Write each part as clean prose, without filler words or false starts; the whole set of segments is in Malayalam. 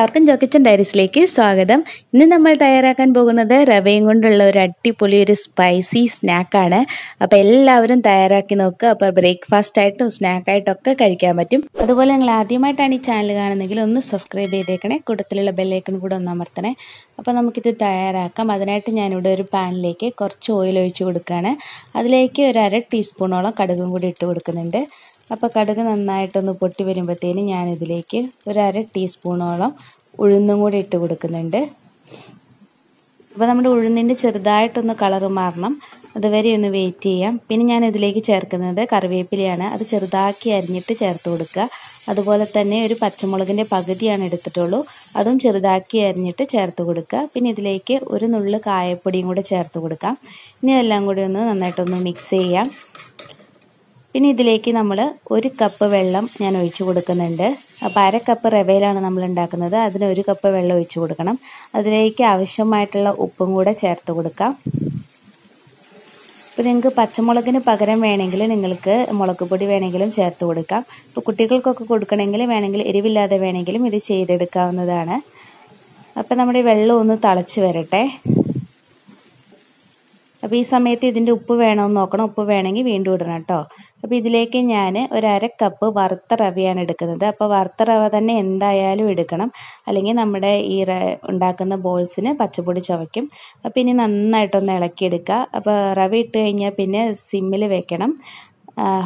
എല്ലാവർക്കും ജോക്കിച്ചൻ ഡയറീസിലേക്ക് സ്വാഗതം. ഇന്ന് നമ്മൾ തയ്യാറാക്കാൻ പോകുന്നത് റവയും കൊണ്ടുള്ള ഒരു അടിപൊളി ഒരു സ്പൈസി സ്നാക്കാണ്. അപ്പോൾ എല്ലാവരും തയ്യാറാക്കി നോക്കുക. അപ്പോൾ ബ്രേക്ക്ഫാസ്റ്റ് ആയിട്ടും സ്നാക്കായിട്ടും ഒക്കെ കഴിക്കാൻ പറ്റും. അതുപോലെ നിങ്ങൾ ആദ്യമായിട്ടാണ് ഈ ചാനൽ കാണുന്നതെങ്കിൽ ഒന്ന് സബ്സ്ക്രൈബ് ചെയ്തേക്കണേ, കൂട്ടത്തിലുള്ള ബെല്ലൈക്കൺ കൂടെ ഒന്ന് അമർത്തണേ. അപ്പോൾ നമുക്കിത് തയ്യാറാക്കാം. അതിനായിട്ട് ഞാനിവിടെ ഒരു പാനിലേക്ക് കുറച്ച് ഓയിൽ ഒഴിച്ച് കൊടുക്കുകയാണ്. അതിലേക്ക് ഒരു 1/2 ടീസ്പൂണോളം കടുകും കൂടി ഇട്ട് കൊടുക്കുന്നുണ്ട്. അപ്പോൾ കടുക് നന്നായിട്ടൊന്ന് പൊട്ടി വരുമ്പോഴത്തേനും ഞാനിതിലേക്ക് ഒരു 1/2 ടീസ്പൂണോളം ഉഴുന്നും കൂടി ഇട്ട് കൊടുക്കുന്നുണ്ട്. അപ്പോൾ നമ്മുടെ ഉഴുന്നിൻ്റെ ചെറുതായിട്ടൊന്ന് കളറ് മാറണം, അതുവരെ ഒന്ന് വെയിറ്റ് ചെയ്യാം. പിന്നെ ഞാൻ ഇതിലേക്ക് ചേർക്കുന്നത് കറിവേപ്പിലയാണ്. അത് ചെറുതാക്കി അരിഞ്ഞിട്ട് ചേർത്ത് കൊടുക്കുക. അതുപോലെ തന്നെ ഒരു പച്ചമുളകിൻ്റെ പകുതിയാണ് എടുത്തിട്ടുള്ളൂ, അതും ചെറുതാക്കി അരിഞ്ഞിട്ട് ചേർത്ത് കൊടുക്കുക. പിന്നെ ഇതിലേക്ക് ഒരു നുള്ളു കായപ്പൊടിയും കൂടെ ചേർത്ത് കൊടുക്കാം. ഇനി ഇതെല്ലാം കൂടി ഒന്ന് നന്നായിട്ടൊന്ന് മിക്സ് ചെയ്യാം. പിന്നെ ഇതിലേക്ക് നമ്മൾ 1 കപ്പ് വെള്ളം ഞാൻ ഒഴിച്ചു കൊടുക്കുന്നുണ്ട്. അപ്പോൾ 1/2 കപ്പ് റവയിലാണ് നമ്മൾ ഉണ്ടാക്കുന്നത്, അതിന് 1 കപ്പ് വെള്ളം ഒഴിച്ചു കൊടുക്കണം. അതിലേക്ക് ആവശ്യമായിട്ടുള്ള ഉപ്പും കൂടെ ചേർത്ത് കൊടുക്കാം. ഇപ്പോൾ നിങ്ങൾക്ക് പച്ചമുളകിന് പകരം വേണമെങ്കിൽ നിങ്ങൾക്ക് മുളക് പൊടി വേണമെങ്കിലും ചേർത്ത് കൊടുക്കാം. ഇപ്പോൾ കുട്ടികൾക്കൊക്കെ കൊടുക്കണമെങ്കിൽ വേണമെങ്കിൽ എരിവില്ലാതെ വേണമെങ്കിലും ഇത് ചെയ്തെടുക്കാവുന്നതാണ്. അപ്പോൾ നമ്മുടെ വെള്ളം ഒന്ന് തിളച്ച് വരട്ടെ. അപ്പോൾ ഈ സമയത്ത് ഇതിൻ്റെ ഉപ്പ് വേണമെന്ന് നോക്കണം, ഉപ്പ് വേണമെങ്കിൽ വീണ്ടും ഇടണം കേട്ടോ. അപ്പോൾ ഇതിലേക്ക് ഞാൻ ഒരു 1/2 കപ്പ് വറുത്ത റവയാണ് എടുക്കുന്നത്. അപ്പോൾ വറുത്ത റവ തന്നെ എന്തായാലും എടുക്കണം, അല്ലെങ്കിൽ നമ്മുടെ ഈ ഉണ്ടാക്കുന്ന ബോൾസിന് പച്ചപ്പൊടി ചവയ്ക്കും. അപ്പോൾ ഇനി നന്നായിട്ടൊന്ന് ഇളക്കിയെടുക്കുക. അപ്പോൾ റവ ഇട്ട് കഴിഞ്ഞാൽ പിന്നെ സിമ്മിൽ വെക്കണം,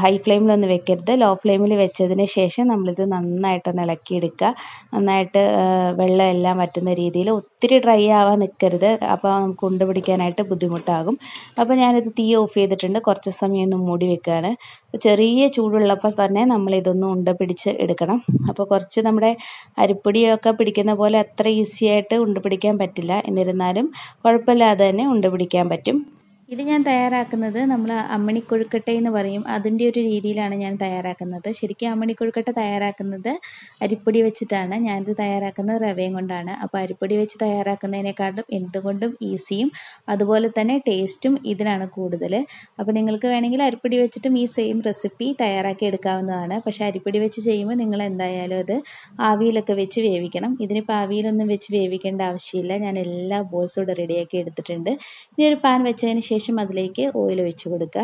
ഹൈ ഫ്ലെയിമിലൊന്നും വെക്കരുത്. ലോ ഫ്ലെയിമിൽ വെച്ചതിന് ശേഷം നമ്മളിത് നന്നായിട്ടൊന്ന് ഇളക്കിയെടുക്കുക. നന്നായിട്ട് വെള്ളം എല്ലാം വറ്റുന്ന രീതിയിൽ, ഒത്തിരി ഡ്രൈ ആവാൻ നിൽക്കരുത്, അപ്പോൾ നമുക്ക് ഉണ്ട പിടിക്കാനായിട്ട് ബുദ്ധിമുട്ടാകും. അപ്പോൾ ഞാനിത് തീ ഓഫ് ചെയ്തിട്ടുണ്ട്, കുറച്ച് സമയം ഒന്ന് മൂടി വെക്കുകയാണ്. അപ്പോൾ ചെറിയ ചൂടുള്ളപ്പോൾ തന്നെ നമ്മളിതൊന്ന് ഉണ്ട പിടിച്ച് എടുക്കണം. അപ്പോൾ കുറച്ച് നമ്മുടെ അരിപ്പൊടിയൊക്കെ പിടിക്കുന്ന പോലെ അത്ര ഈസി ആയിട്ട് ഉണ്ട പിടിക്കാൻ പറ്റില്ല, എന്നിരുന്നാലും കുഴപ്പമില്ലാതെ തന്നെ ഉണ്ട പിടിക്കാൻ പറ്റും. ഇത് ഞാൻ തയ്യാറാക്കുന്നത് നമ്മൾ അമ്മണിക്കൊഴുക്കട്ട എന്ന് പറയും, അതിൻ്റെ ഒരു രീതിയിലാണ് ഞാൻ തയ്യാറാക്കുന്നത്. ശരിക്കും അമ്മണിക്കൊഴുക്കട്ട തയ്യാറാക്കുന്നത് അരിപ്പൊടി വെച്ചിട്ടാണ്, ഞാനിത് തയ്യാറാക്കുന്നത് റവയും കൊണ്ടാണ്. അപ്പോൾ അരിപ്പൊടി വെച്ച് തയ്യാറാക്കുന്നതിനേക്കാളും എന്തുകൊണ്ടും ഈസിയും അതുപോലെ തന്നെ ടേസ്റ്റും ഇതിനാണ് കൂടുതൽ. അപ്പോൾ നിങ്ങൾക്ക് വേണമെങ്കിൽ അരിപ്പൊടി വെച്ചിട്ടും ഈ സെയിം റെസിപ്പി തയ്യാറാക്കി എടുക്കാവുന്നതാണ്. പക്ഷേ അരിപ്പൊടി വെച്ച് ചെയ്യുമ്പോൾ നിങ്ങൾ എന്തായാലും അത് ആവിയിലൊക്കെ വെച്ച് വേവിക്കണം. ഇതിനിപ്പോൾ ആവിയിലൊന്നും വെച്ച് വേവിക്കേണ്ട ആവശ്യമില്ല. ഞാൻ എല്ലാ ബോൾസും ഇവിടെ റെഡിയാക്കി എടുത്തിട്ടുണ്ട്. ഇനി ഒരു പാൻ വെച്ചതിന് ശേഷം അതിലേക്ക് ഓയിൽ ഒഴിച്ച് കൊടുക്കുക.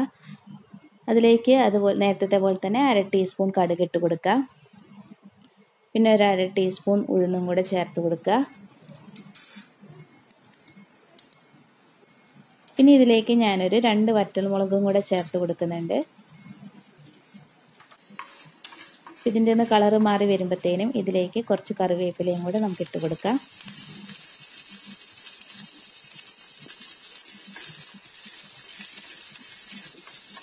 അതിലേക്ക് അതുപോലെ നേരത്തെ പോലെ തന്നെ 1/2 ടീസ്പൂൺ കടുക് ഇട്ട് കൊടുക്കുക. പിന്നെ ഒരു 1/2 ടീസ്പൂൺ ഉഴുന്നും കൂടെ ചേർത്ത് കൊടുക്കുക. പിന്നെ ഇതിലേക്ക് ഞാനൊരു 2 വറ്റൽമുളകും കൂടെ ചേർത്ത് കൊടുക്കുന്നുണ്ട്. ഇതിൻ്റെ ഒന്ന് കളറ് മാറി വരുമ്പോഴത്തേനും ഇതിലേക്ക് കുറച്ച് കറിവേപ്പിലയും കൂടെ നമുക്ക് ഇട്ട് കൊടുക്കാം.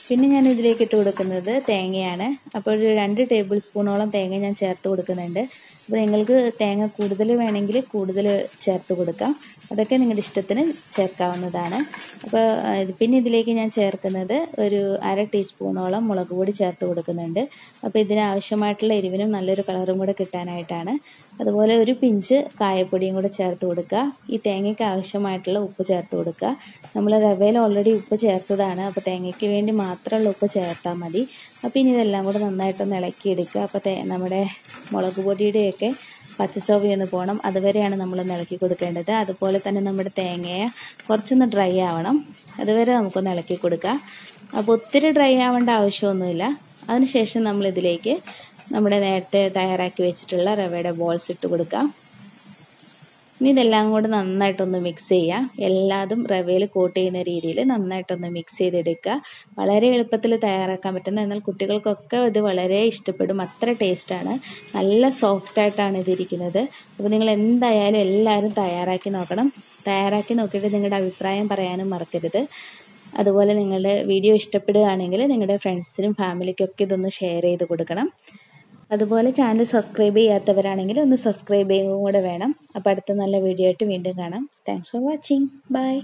പിന്നെ ഞാൻ ഇതിലേക്ക് ഇട്ട് കൊടുക്കുന്നത് തേങ്ങയാണ്. അപ്പോൾ ഒരു 2 ടേബിൾ സ്പൂണോളം തേങ്ങ ഞാൻ ചേർത്ത് കൊടുക്കുന്നുണ്ട്. അപ്പോൾ നിങ്ങൾക്ക് തേങ്ങ കൂടുതൽ വേണമെങ്കിൽ കൂടുതൽ ചേർത്ത് കൊടുക്കാം, അതൊക്കെ നിങ്ങളുടെ ഇഷ്ടത്തിന് ചേർക്കാവുന്നതാണ്. അപ്പോൾ പിന്നെ ഇതിലേക്ക് ഞാൻ ചേർക്കുന്നത് ഒരു 1/2 ടീസ്പൂണോളം മുളക് പൊടി ചേർത്ത് കൊടുക്കുന്നുണ്ട്. അപ്പോൾ ഇതിനാവശ്യമായിട്ടുള്ള എരിവിനും നല്ലൊരു കളറും കൂടെ കിട്ടാനായിട്ടാണ്. അതുപോലെ ഒരു പിഞ്ച് കായപ്പൊടിയും കൂടെ ചേർത്ത് കൊടുക്കുക. ഈ തേങ്ങയ്ക്ക് ആവശ്യമായിട്ടുള്ള ഉപ്പ് ചേർത്ത് കൊടുക്കുക. നമ്മൾ റവയിൽ ഓൾറെഡി ഉപ്പ് ചേർത്തതാണ്, അപ്പോൾ തേങ്ങയ്ക്ക് വേണ്ടി മാത്രമുള്ള ഉപ്പ് ചേർത്താൽ മതി. അപ്പോൾ ഇനി ഇതെല്ലാം കൂടെ നന്നായിട്ടൊന്ന് ഇളക്കിയെടുക്കുക. അപ്പോൾ നമ്മുടെ മുളക് പൊടിയുടെയൊക്കെ പച്ചച്ചൊവയൊന്ന് പോകണം, അതുവരെയാണ് നമ്മളൊന്ന് ഇളക്കി കൊടുക്കേണ്ടത്. അതുപോലെ തന്നെ നമ്മുടെ തേങ്ങയെ കുറച്ചൊന്ന് ഡ്രൈ ആവണം, അതുവരെ നമുക്കൊന്ന് ഇളക്കി കൊടുക്കാം. അപ്പോൾ ഒത്തിരി ഡ്രൈ ആവേണ്ട ആവശ്യമൊന്നുമില്ല. അതിനുശേഷം നമ്മളിതിലേക്ക് നമ്മുടെ നേരത്തെ തയ്യാറാക്കി വെച്ചിട്ടുള്ള റവയുടെ ബോൾസ് ഇട്ട് കൊടുക്കാം. ഇനി ഇതെല്ലാം കൂടെ നന്നായിട്ടൊന്ന് മിക്സ് ചെയ്യാം. എല്ലാതും റവയിൽ കോട്ട് ചെയ്യുന്ന രീതിയിൽ നന്നായിട്ടൊന്ന് മിക്സ് ചെയ്തെടുക്കുക. വളരെ എളുപ്പത്തിൽ തയ്യാറാക്കാൻ പറ്റുന്ന, എന്നാൽ കുട്ടികൾക്കൊക്കെ ഇത് വളരെ ഇഷ്ടപ്പെടും, അത്ര ടേസ്റ്റാണ്. നല്ല സോഫ്റ്റായിട്ടാണ് ഇതിരിക്കുന്നത്. അപ്പോൾ നിങ്ങൾ എന്തായാലും എല്ലാവരും തയ്യാറാക്കി നോക്കണം. തയ്യാറാക്കി നോക്കിയിട്ട് നിങ്ങളുടെ അഭിപ്രായം പറയാനും മറക്കരുത്. അതുപോലെ നിങ്ങളുടെ വീഡിയോ ഇഷ്ടപ്പെടുകയാണെങ്കിൽ നിങ്ങളുടെ ഫ്രണ്ട്സിനും ഫാമിലിക്കൊക്കെ ഇതൊന്ന് ഷെയർ ചെയ്ത് കൊടുക്കണം. അതുപോലെ ചാനൽ സബ്സ്ക്രൈബ് ചെയ്യാത്തവരാണെങ്കിൽ ഒന്ന് സബ്സ്ക്രൈബ് ചെയ്യുകയും കൂടെ വേണം. അപ്പോൾ അടുത്ത നല്ല വീഡിയോ ആയിട്ട് വീണ്ടും കാണാം. Thanks for watching. ബൈ.